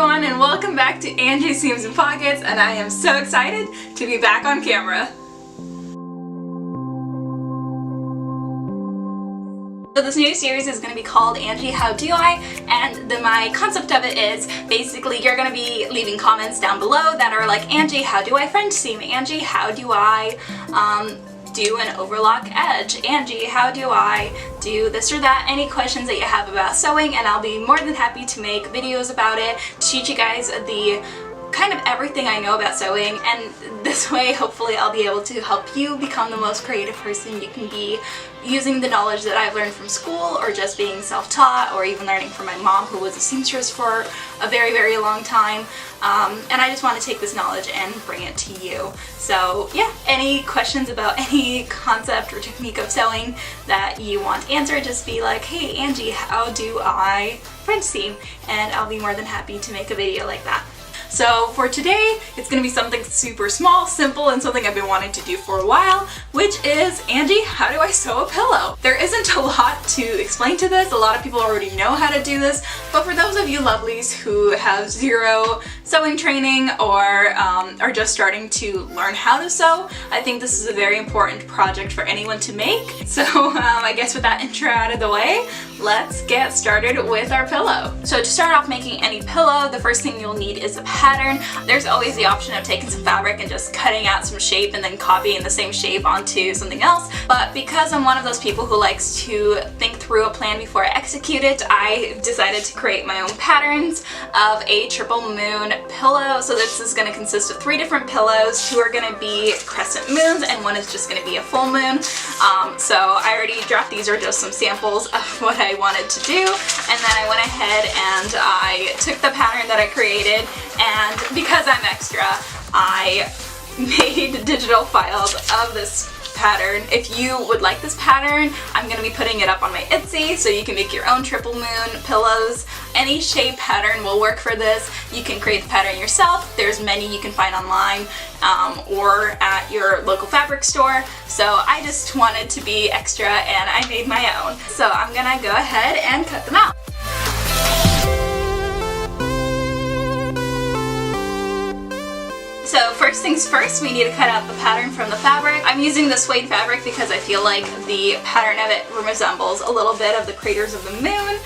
everyone, and welcome back to Angie Seams and Pockets, and I am so excited to be back on camera. So this new series is going to be called Angie How Do I, and my concept of it is basically you're going to be leaving comments down below that are like, Angie, how do I French seam? Angie, how do I do an overlock edge? Angie, how do I do this or that? Any questions that you have about sewing, and I'll be more than happy to make videos about it, to teach you guys the kind of everything I know about sewing, and this way hopefully I'll be able to help you become the most creative person you can be using the knowledge that I've learned from school, or just being self-taught, or even learning from my mom, who was a seamstress for a very, very long time. And I just want to take this knowledge and bring it to you. So yeah, any questions about any concept or technique of sewing that you want answered, just be like, hey Angie, how do I French seam? And I'll be more than happy to make a video like that. So for today, it's going to be something super small, simple, and something I've been wanting to do for a while, which is, Angie, how do I sew a pillow? There isn't a lot to explain to this. A lot of people already know how to do this, but for those of you lovelies who have zero sewing training or are just starting to learn how to sew, I think this is a very important project for anyone to make. So I guess with that intro out of the way, let's get started with our pillow. So to start off making any pillow, the first thing you'll need is a pattern. There's always the option of taking some fabric and just cutting out some shape and then copying the same shape onto something else, but because I'm one of those people who likes to think through a plan before I execute it, I decided to create my own patterns of a triple moon pillow. So this is going to consist of 3 different pillows. 2 are going to be crescent moons and 1 is just going to be a full moon. So I already dropped, these are just some samples of what I wanted to do, and then I went ahead and I took the pattern that I created, and because I'm extra, I made digital files of this pattern. If you would like this pattern, I'm going to be putting it up on my Etsy, so you can make your own triple moon pillows. Any shape pattern will work for this. You can create the pattern yourself. There's many you can find online or at your local fabric store. So I just wanted to be extra and I made my own. So I'm gonna go ahead and cut them out. So first things first, we need to cut out the pattern from the fabric. I'm using the suede fabric because I feel like the pattern of it resembles a little bit of the craters of the moon.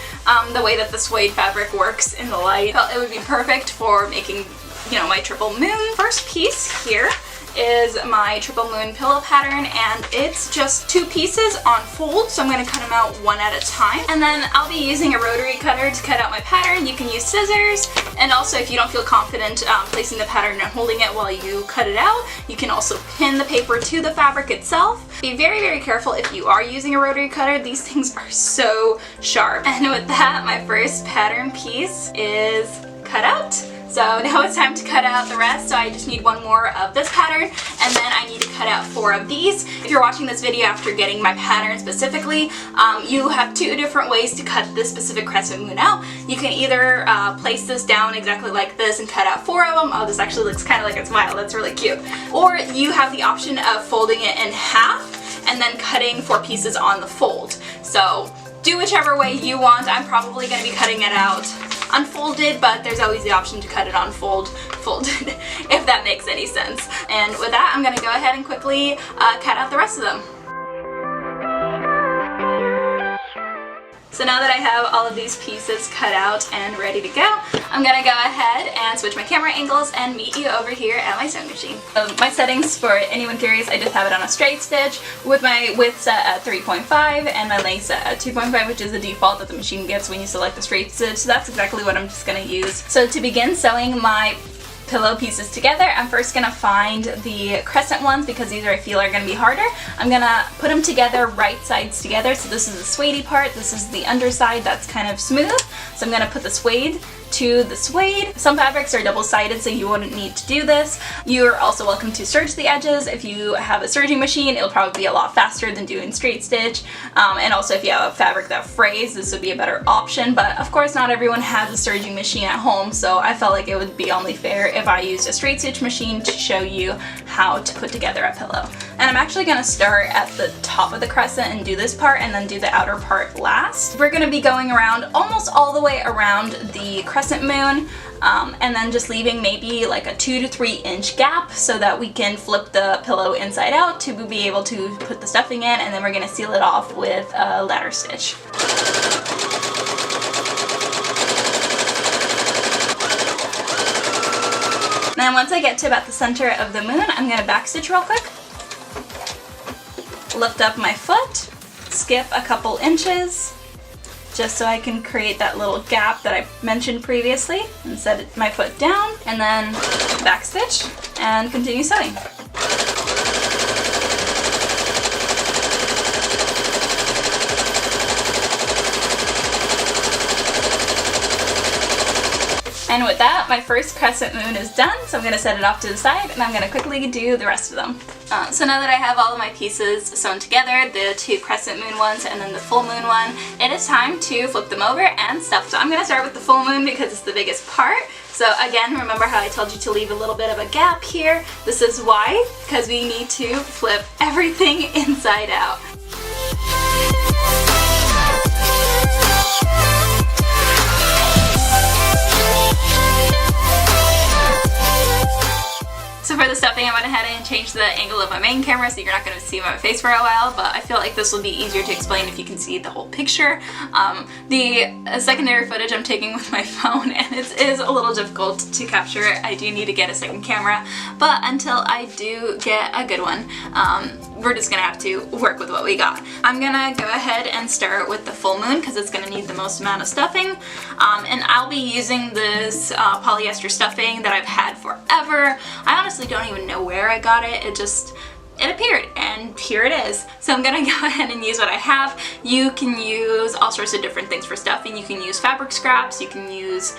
The way that the suede fabric works in the light, I felt it would be perfect for making, you know, my triple moon. First piece here is my triple moon pillow pattern, and it's just 2 pieces on fold, so I'm going to cut them out one at a time. And then I'll be using a rotary cutter to cut out my pattern. You can use scissors, and also if you don't feel confident placing the pattern and holding it while you cut it out, you can also pin the paper to the fabric itself. Be very, very careful if you are using a rotary cutter. These things are so sharp. And with that, my first pattern piece is cut out. So now it's time to cut out the rest, so I just need 1 more of this pattern, and then I need to cut out 4 of these. If you're watching this video after getting my pattern specifically, you have 2 different ways to cut this specific crescent moon out. You can either place this down exactly like this and cut out 4 of them. Oh, this actually looks kind of like a smile. That's really cute. Or you have the option of folding it in half and then cutting 4 pieces on the fold. So do whichever way you want. I'm probably going to be cutting it out unfolded, but there's always the option to cut it on folded, if that makes any sense. And with that, I'm going to go ahead and quickly cut out the rest of them. So now that I have all of these pieces cut out and ready to go, I'm going to go ahead and switch my camera angles and meet you over here at my sewing machine. My settings, for anyone curious, I just have it on a straight stitch with my width set at 3.5 and my length set at 2.5, which is the default that the machine gives when you select the straight stitch. So that's exactly what I'm just going to use. So to begin sewing my pillow pieces together, I'm first going to find the crescent ones because these I feel are going to be harder. I'm going to put them together right sides together. So this is the suede part, this is the underside that's kind of smooth. So I'm going to put the suede to the suede. Some fabrics are double-sided, so you wouldn't need to do this. You're also welcome to serge the edges. If you have a serging machine, it'll probably be a lot faster than doing straight stitch. And also if you have a fabric that frays, this would be a better option. But of course not everyone has a serging machine at home, so I felt like it would be only fair if I used a straight stitch machine to show you how to put together a pillow. And I'm actually going to start at the top of the crescent and do this part and then do the outer part last. We're going to be going around almost all the way around the crescent crescent moon, and then just leaving maybe like a 2 to 3 inch gap so that we can flip the pillow inside out to be able to put the stuffing in, and then we're going to seal it off with a ladder stitch. Then once I get to about the center of the moon, I'm going to backstitch real quick. Lift up my foot, skip a couple inches, just so I can create that little gap that I mentioned previously, and set my foot down, and then backstitch and continue sewing. And with that, my first crescent moon is done, so I'm going to set it off to the side, and I'm going to quickly do the rest of them. So now that I have all of my pieces sewn together, the 2 crescent moon ones and then the full moon one, it is time to flip them over and stuff. So I'm going to start with the full moon because it's the biggest part. So again, remember how I told you to leave a little bit of a gap here? This is why, because we need to flip everything inside out. So for the stuffing, I went ahead and changed the angle of my main camera so you're not going to see my face for a while, but I feel like this will be easier to explain if you can see the whole picture. The secondary footage I'm taking with my phone, and it is a little difficult to capture. I do need to get a second camera, but until I do get a good one, we're just gonna have to work with what we got. I'm gonna go ahead and start with the full moon because it's gonna need the most amount of stuffing, and I'll be using this polyester stuffing that I've had forever. I honestly don't even know where I got it. It appeared, and here it is. So I'm gonna go ahead and use what I have. You can use all sorts of different things for stuffing. You can use fabric scraps, you can use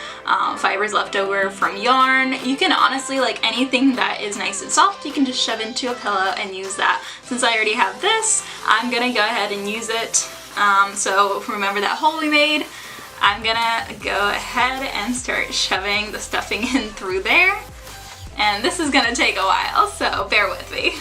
fibers left over from yarn. You can honestly, like anything that is nice and soft, you can just shove into a pillow and use that. Since I already have this, I'm gonna go ahead and use it. So remember that hole we made? I'm gonna go ahead and start shoving the stuffing in through there. And this is gonna take a while, so bear with me.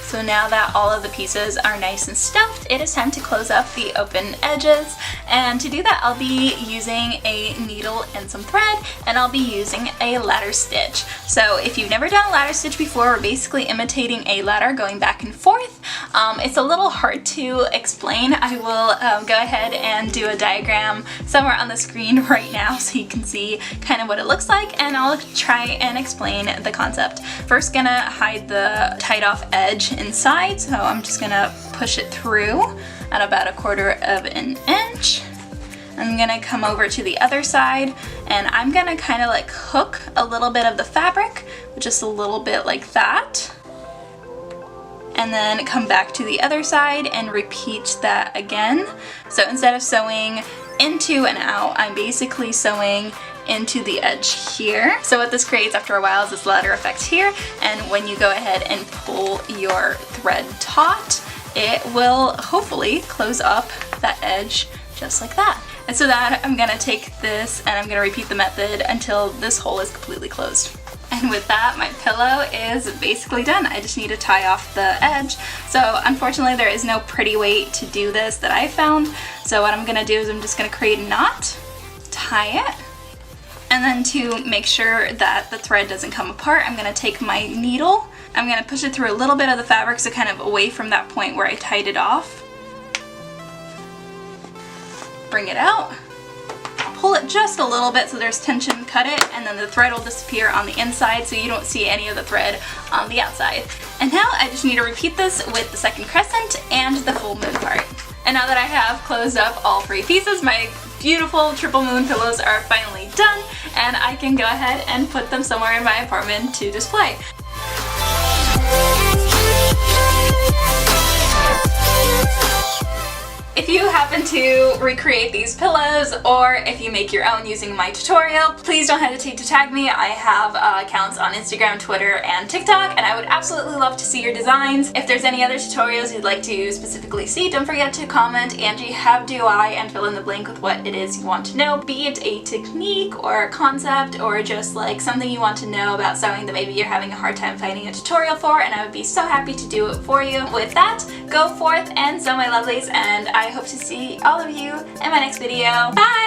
So now that all of the pieces are nice and stuffed, it is time to close up the open edges. And to do that, I'll be using a needle and some thread, and I'll be using a ladder stitch. So if you've never done a ladder stitch before, we're basically imitating a ladder going back and forth. It's a little hard to explain. I will go ahead and do a diagram somewhere on the screen right now so you can see kind of what it looks like, and I'll try and explain the concept. First, gonna hide the tied off edge inside, so I'm just gonna push it through at about 1/4 of an inch. I'm gonna come over to the other side, and I'm gonna kind of like hook a little bit of the fabric, just a little bit like that, and then come back to the other side and repeat that again. So instead of sewing into and out, I'm basically sewing into the edge here. So what this creates after a while is this ladder effect here, and when you go ahead and pull your thread taut, it will hopefully close up that edge just like that. And so that I'm gonna take this and I'm gonna repeat the method until this hole is completely closed. And with that, my pillow is basically done. I just need to tie off the edge. So unfortunately, there is no pretty way to do this that I found. So what I'm gonna do is I'm just gonna create a knot, tie it, and then to make sure that the thread doesn't come apart, I'm gonna take my needle, I'm gonna push it through a little bit of the fabric, so kind of away from that point where I tied it off. Bring it out, pull it just a little bit so there's tension, cut it, and then the thread will disappear on the inside so you don't see any of the thread on the outside. And now I just need to repeat this with the second crescent and the full moon part. And now that I have closed up all 3 pieces, my beautiful triple moon pillows are finally done, and I can go ahead and put them somewhere in my apartment to display. If you happen to recreate these pillows, or if you make your own using my tutorial, please don't hesitate to tag me. I have accounts on Instagram, Twitter, and TikTok, and I would absolutely love to see your designs. If there's any other tutorials you'd like to specifically see, don't forget to comment, Angie, how do I, and fill in the blank with what it is you want to know, be it a technique or a concept or just like something you want to know about sewing that maybe you're having a hard time finding a tutorial for, and I would be so happy to do it for you. With that, go forth and sew, my lovelies, and I I hope to see all of you in my next video. Bye!